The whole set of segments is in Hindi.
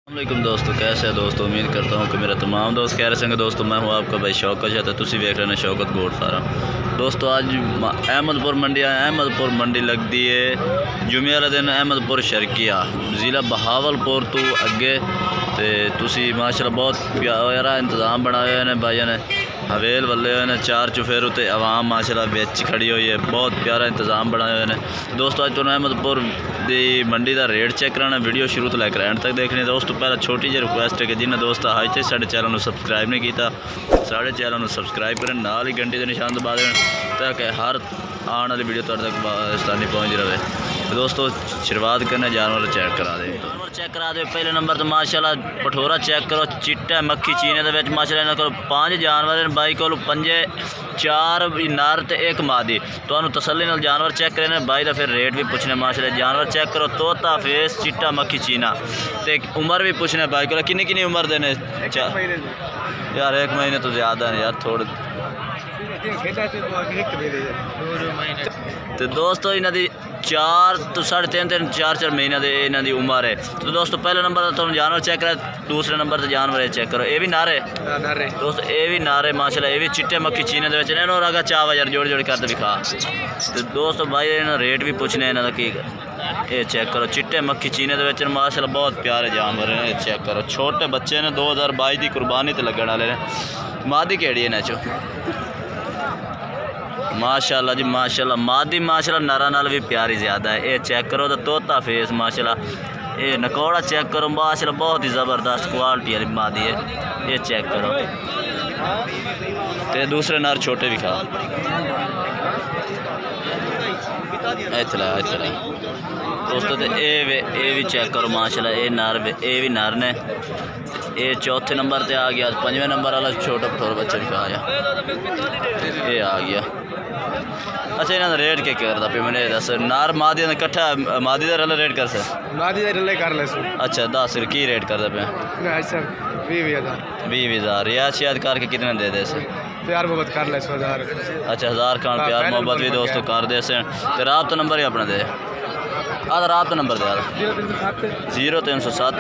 अस्सलामुअलैकुम दोस्तों, कैसे है दोस्तों। उम्मीद करता हूँ कि मेरे तमाम दोस्त कह रहे हैं। दोस्तों मैं हूँ आपका भाई शौकत चाहता, तुसी देख रहे हैं शौकत गोट फार्म। दोस्तों आज अहमदपुर मंडी आए। अहमदपुर मंडी लगती है जुमे वाले दिन अहमदपुर शर्किया ज़िला बहावलपुर तो अगे। तो तुसी माशाल्लाह बहुत प्यारा इंतज़ाम बनाया ने भाइयों ने, हवेल वाले ने चार चुफेर उत्ते आवाम माशाल्लाह बिच खड़ी हुई है। बहुत प्यारा इंतज़ाम बनाया ने। दोस्तों आज तुहानू अहमदपुर की मंडी का रेट चेक कराना, वीडियो शुरू तो लैकर एंड तक देखनी। दोस्तों पहले छोटी जी रिक्वेस्ट है कि जिन्हें दोस्त आज तक साढ़े चैनल को सबसक्राइब नहीं किया, साढ़े चैनल को सबसक्राइब करें, नाल ही घंटी के निशान दबा दें ताकि हर आने वाली वीडियो तुहाडे तक आसानी पहुँच रहे। तो दोस्तों शुरुआत करने जानवर चेक करा दे। जानवर चेक करा दे। पहले नंबर तो माशाल्लाह पठोरा चेक करो, चिट्टा मक्खी चीने दे विच माशाल्लाह इन्हां कोल 5 जानवर बाई कोल 5 4 नर ते 1 मादी। तुहानू तसल्ली नाल जानवर चेक करने बाई दा फिर रेट भी पूछने। माशाल्लाह जानवर चेक करो, तोता फेस चिट्टा मक्खी चीना ते उम्र भी पूछने बाई कोल किन्नी किन्नी उम्र देने। यार 1 महीने तो ज़्यादा नहीं यार, थोड़े। तो दोस्तों इन्हां दी 4 तो 3.5 4 महीने दे इन्हां दी उम्र है। तो दोस्तों पहले नंबर तो जानवर चेक करा, दूसरे नंबर तो जानवर चेक करो। ये भी नारे दोस्तों, ये भी नारे माशाल्लाह, ये भी चिट्टे मक्खी चीने दे विच ने और आगा चावा यार जोड़ जोड़ करते दिखा। तो दोस्तों भाई इन्हां रेट भी पूछने इन्हां दा की। ये चेक करो चिट्टे मक्खी चीने दे विच माशाल्लाह बहुत प्यारे जानवर हैं। चेक करो छोटे बच्चे ने 2022 की कुर्बानी ते लगण वाले ने। मादी केड़ी है इन्हां चो माशाल्लाह जी माशाल्लाह, मादी माशाल्लाह नरा नाल भी प्यारी ज़्यादा है। ये चेक करो तो तोता फेस माशाल्लाह। ये नकोड़ा चेक करो माशाल्लाह, बहुत ही ज़बरदस्त क्वालिटी वाली मादी है। ये चेक करो तो दूसरे नर छोटे भी खा इतला दोस्तों। तो ये भी चेक करो माशाल्लाह, ये भी नर ने। ये चौथे नंबर पे आ गया, 5वें नंबर वाला छोटा पठोर बच्चा भी खा आया, ये आ गया। अच्छा इन्होंने रेट क्या करता पे मैंने दस नार मादी का कट्ठा मादी का रल रेट कर से मादी का रल कर ले। अच्छा 10 की रेट करता पे 20,000 रियाज याद करके कितने दे दे से प्यार मोहब्बत कर ले 1000। अच्छा 1000 खान प्यार मोहब्बत भी दोस्तों कर दे से। तो राब्ता नंबर ही अपना दे राब्ता नंबर दे यार 0307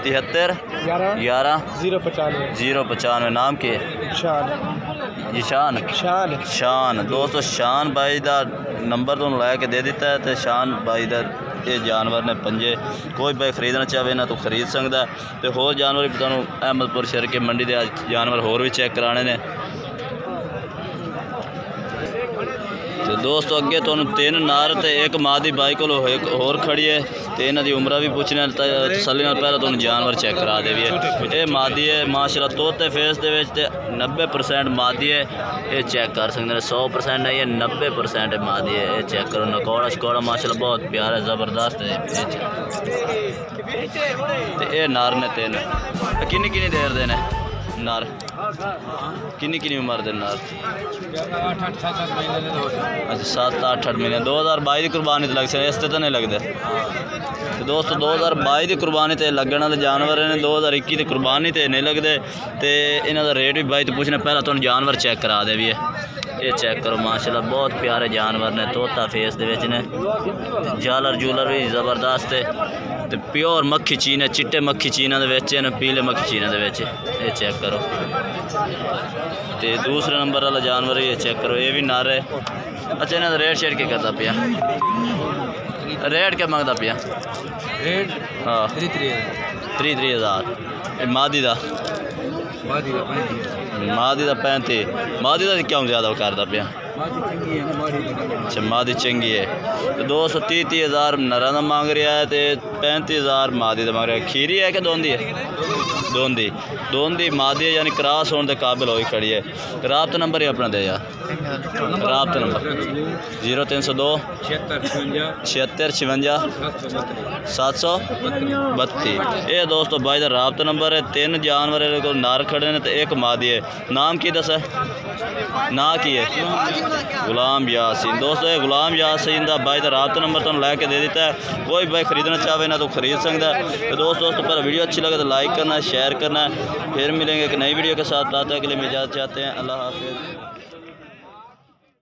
73 11 095। नाम के शान दोस्तों, शान भाई का नंबर तो लैके दे दिता है। तो शान भाई का ये जानवर ने 5 कोई भाई खरीदना चाहे ना तो खरीद सकता है। तो होर जानवर भी तुहानू अहमदपुर शहर के मंडी के जानवर होर भी चेक कराने ने। तो दोस्तों अगे तुहानू 3 नार ते 1 मादी बाई को होर खड़ी है। तो इन्हां दी उम्र भी पूछने तसल्ली नाल पहले तुहानू जानवर चेक करा दे। ये मादी है माशाल्लाह, तोते फेस दे विच ते 90% मादी है। ये चेक कर सकते हैं, 100% नहीं है 90% मादी है। ये चेक करो नकोड़ा शकोड़ा माशाल्लाह बहुत प्यारा ज़बरदस्त है। तो ये नार ने 3 किन्नी किन्नी देर देने नार किन्नी किन्नी उम्र दे नार 7-8 महीने। अच्छा 7-8 महीने 2022 की कुर्बानी तो लग सकते इस तो नहीं लगते। तो दोस्तों 2022 की कुर्बानी तो लगने वाले जानवर ने, 2021 की कुर्बानी तो नहीं लगते। तो इन्हों का रेट भी भाई तो पूछना पहला तुम जानवर चेक करा दे भी है। ये चेक करो माशाल्लाह बहुत प्यारे जानवर ने, तोता फेस दे विच ने, जालर जूलर भी ज़बरदस्त है। तो प्योर मक्खी चीन, चिट्टे मक्खी चीना दे विच ने, पीले मक्खी चीना दे विच। ये चेक करो। तो दूसरे नंबर वाला जानवर ये चेक करो, ये भी नर है। अच्छा इन्हों रेट शेट क्या करता पिया, रेट क्या मंगता पिया रेट? हाँ 33,000। मादी का 35 मादी का क्यों ज़्यादा करता पिया? अच्छा मादी चंगी है। तो 230,000 नरा का मांग रहा है, तो 35,000 मादी का मांग रहा है। खीरी है कि दोंदी है? दोंदी मादी है, यानी क्रॉस होने के काबिल हो खड़ी है। राब्ता नंबर ही अपना दे यार, राब्ता नंबर 0302 76 56 732। ये दोस्तों भाई का राब्ता नंबर है। 3 जानवर को नार खड़े ने तो 1 मादी है। नाम की दस है ना की है? गुलाम यासीन। दोस्तों ये गुलाम यासीन का भाई का राब्ता नंबर तुम लैके दे दिता है। कोई भाई खरीदना चाहे ना तो खरीद सकता है। तो दोस्तों पहले वीडियो अच्छी लगे तो लाइक करना है, शेयर करना है। फिर मिलेंगे एक नई वीडियो के साथ। तब तक के लिए मैं इजाज़त चाहते हैं। अल्लाह हाफिज़।